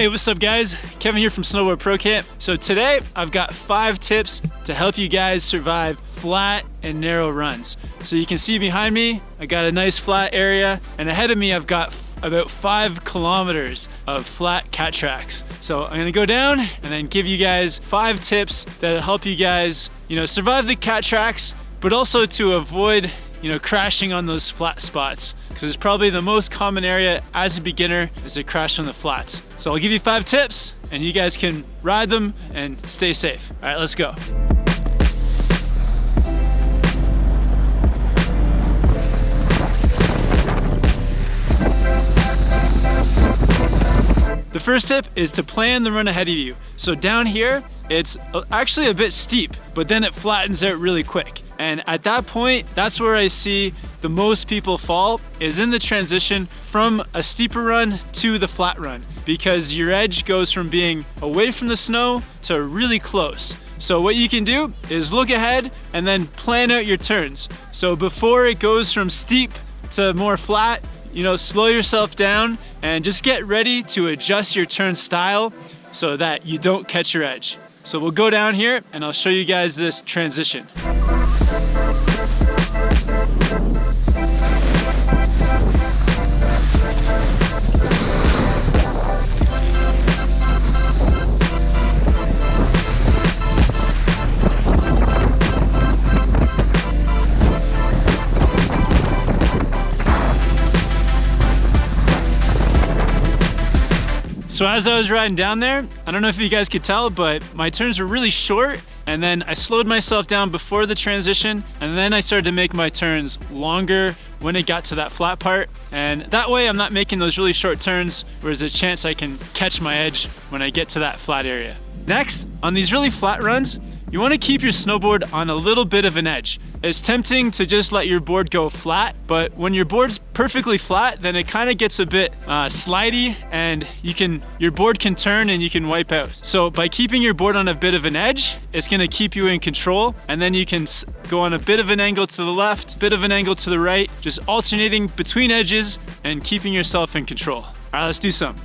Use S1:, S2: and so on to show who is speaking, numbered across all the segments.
S1: Hey, what's up guys? Kevin here from Snowboard Pro Camp. So today I've got 5 tips to help you guys survive flat and narrow runs. So you can see behind me, I got a nice flat area, and ahead of me I've got about 5 kilometers of flat cat tracks. So I'm gonna go down and then give you guys 5 tips that'll help you guys, survive the cat tracks, but also to avoid, crashing on those flat spots. Because it's probably the most common area as a beginner is to crash on the flats. So I'll give you 5 tips and you guys can ride them and stay safe. All right, let's go. The first tip is to plan the run ahead of you. So down here, it's actually a bit steep, but then it flattens out really quick. And at that point, that's where I see the most people fall, is in the transition from a steeper run to the flat run, because your edge goes from being away from the snow to really close. So what you can do is look ahead and then plan out your turns. So before it goes from steep to more flat, slow yourself down and just get ready to adjust your turn style so that you don't catch your edge. So we'll go down here and I'll show you guys this transition. So as I was riding down there, I don't know if you guys could tell, but my turns were really short, and then I slowed myself down before the transition, and then I started to make my turns longer when it got to that flat part. And that way I'm not making those really short turns where there's a chance I can catch my edge when I get to that flat area. Next, on these really flat runs, you want to keep your snowboard on a little bit of an edge. It's tempting to just let your board go flat, but when your board's perfectly flat, then it kind of gets a bit slidey, and your board can turn and you can wipe out. So by keeping your board on a bit of an edge, it's going to keep you in control, and then you can go on a bit of an angle to the left, bit of an angle to the right, just alternating between edges and keeping yourself in control. All right, let's do some.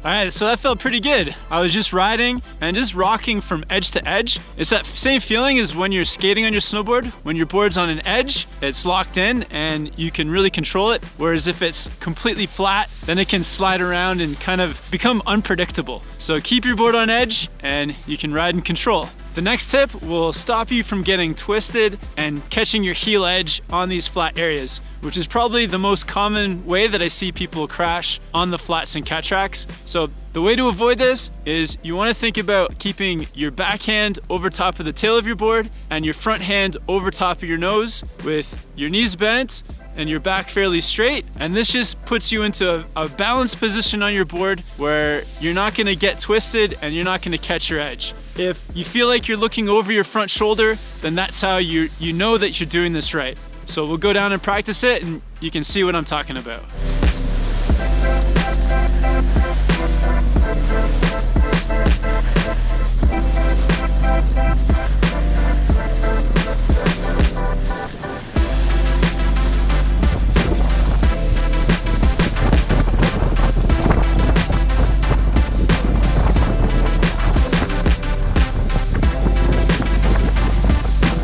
S1: All right, so that felt pretty good. I was just riding and just rocking from edge to edge. It's that same feeling as when you're skating on your snowboard. When your board's on an edge, it's locked in and you can really control it. Whereas if it's completely flat, then it can slide around and kind of become unpredictable. So keep your board on edge and you can ride in control. The next tip will stop you from getting twisted and catching your heel edge on these flat areas, which is probably the most common way that I see people crash on the flats and cat tracks. So the way to avoid this is you want to think about keeping your backhand over top of the tail of your board and your front hand over top of your nose with your knees bent and your back fairly straight. And this just puts you into a balanced position on your board where you're not gonna get twisted and you're not gonna catch your edge. If you feel like you're looking over your front shoulder, then that's how you know that you're doing this right. So we'll go down and practice it and you can see what I'm talking about.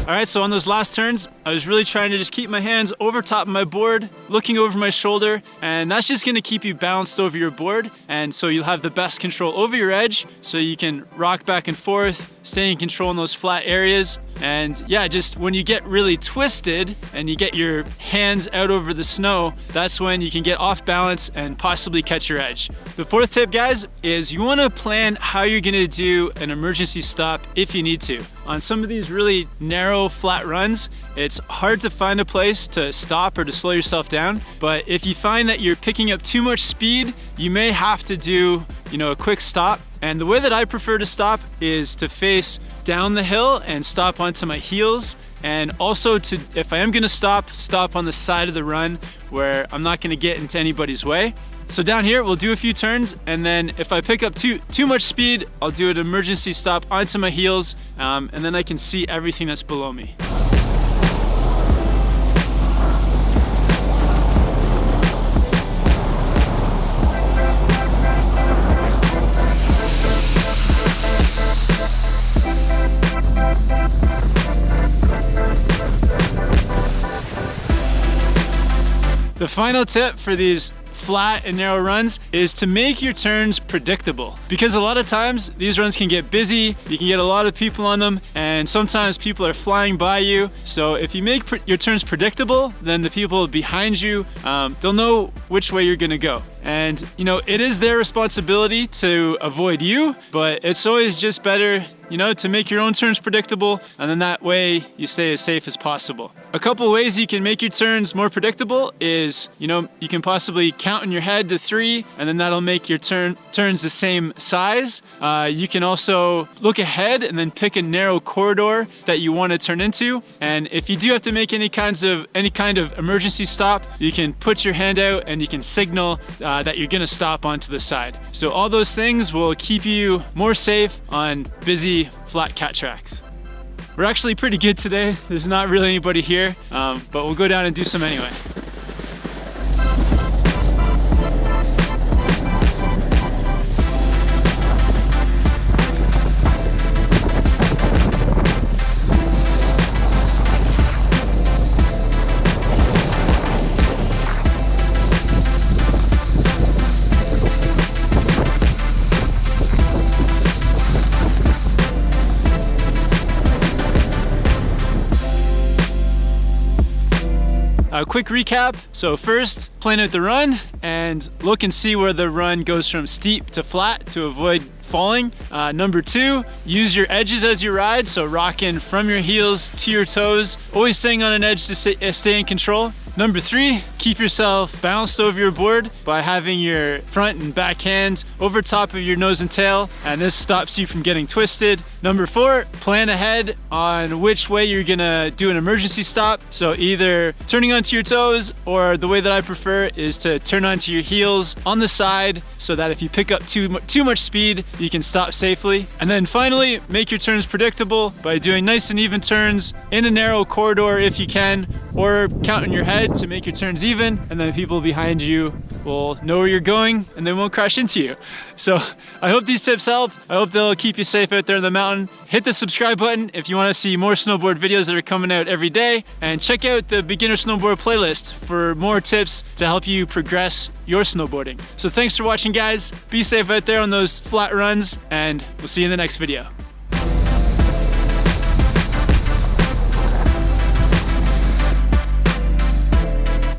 S1: All right, so on those last turns, I was really trying to just keep my hands over top of my board, looking over my shoulder, and that's just gonna keep you balanced over your board, and so you'll have the best control over your edge, so you can rock back and forth, stay in control in those flat areas. And yeah, just when you get really twisted and you get your hands out over the snow, that's when you can get off balance and possibly catch your edge. The 4th tip, guys, is you want to plan how you're going to do an emergency stop if you need to. On some of these really narrow flat runs, it's hard to find a place to stop or to slow yourself down, but if you find that you're picking up too much speed, you may have to do, a quick stop. And the way that I prefer to stop is to face down the hill and stop onto my heels. And also if I am gonna stop on the side of the run where I'm not gonna get into anybody's way. So down here, we'll do a few turns, and then if I pick up too much speed, I'll do an emergency stop onto my heels, and then I can see everything that's below me. The final tip for these flat and narrow runs is to make your turns predictable, because a lot of times these runs can get busy, you can get a lot of people on them, and sometimes people are flying by you. So if you make your turns predictable, then the people behind you, they'll know which way you're gonna go. And you know, it is their responsibility to avoid you, but it's always just better, you know, to make your own turns predictable, and then that way you stay as safe as possible. A couple ways you can make your turns more predictable is, you know, you can possibly count in your head to 3, and then that'll make your turns the same size. You can also look ahead and then pick a narrow corridor that you want to turn into. And if you do have to make any kind of emergency stop, you can put your hand out and you can signal that you're gonna stop onto the side. So all those things will keep you more safe on busy flat cat tracks. We're actually pretty good today. There's not really anybody here, but we'll go down and do some anyway. A quick recap. So first, plan out the run and look and see where the run goes from steep to flat to avoid falling. Number 2, use your edges as you ride. So rocking from your heels to your toes, always staying on an edge to stay in control. Number 3, keep yourself balanced over your board by having your front and back hands over top of your nose and tail, and this stops you from getting twisted. Number 4, plan ahead on which way you're gonna do an emergency stop. So either turning onto your toes, or the way that I prefer is to turn onto your heels on the side, so that if you pick up too much speed, you can stop safely. And then finally, make your turns predictable by doing nice and even turns in a narrow corridor if you can, or count in your head to make your turns even, and then people behind you will know where you're going and they won't crash into you. So I hope these tips help. I hope they'll keep you safe out there in the mountain. Hit the subscribe button if you want to see more snowboard videos that are coming out every day, and check out the beginner snowboard playlist for more tips to help you progress your snowboarding. So thanks for watching, guys. Be safe out there on those flat runs, and we'll see you in the next video.